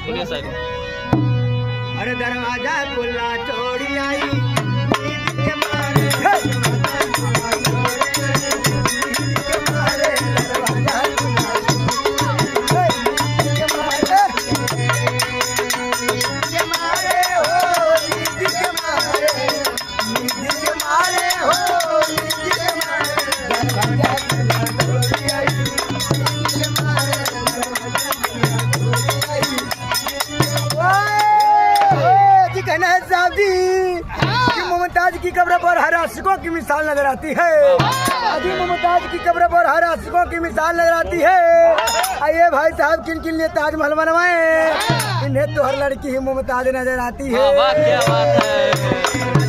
सुनिए साहब। अरे दरवाजा खुला छोड़ी आई नींद के मारे दरवाजा खुला छोड़ी आई, नींद के मारे दरवाजा खुला नींद के मारे हो नींद के मारे नींद के मारे हो नींद के मारे दरवाजा खुला छोड़ी आई, नींद के मारे दरवाजा खुला छोड़ी आई। जी कहना है साहब जी कि मुमताज की कब्र पर हर आशिकों की मिसाल नजर आती है। अजी मुमताज की कब्र पर हर आशिकों की मिसाल नजर आती है। आइए भाई साहब किन किन लिए ताजमहल बनवाए, इन्हें तो हर लड़की ही मुमताज नजर आती है। वाह, क्या बात है।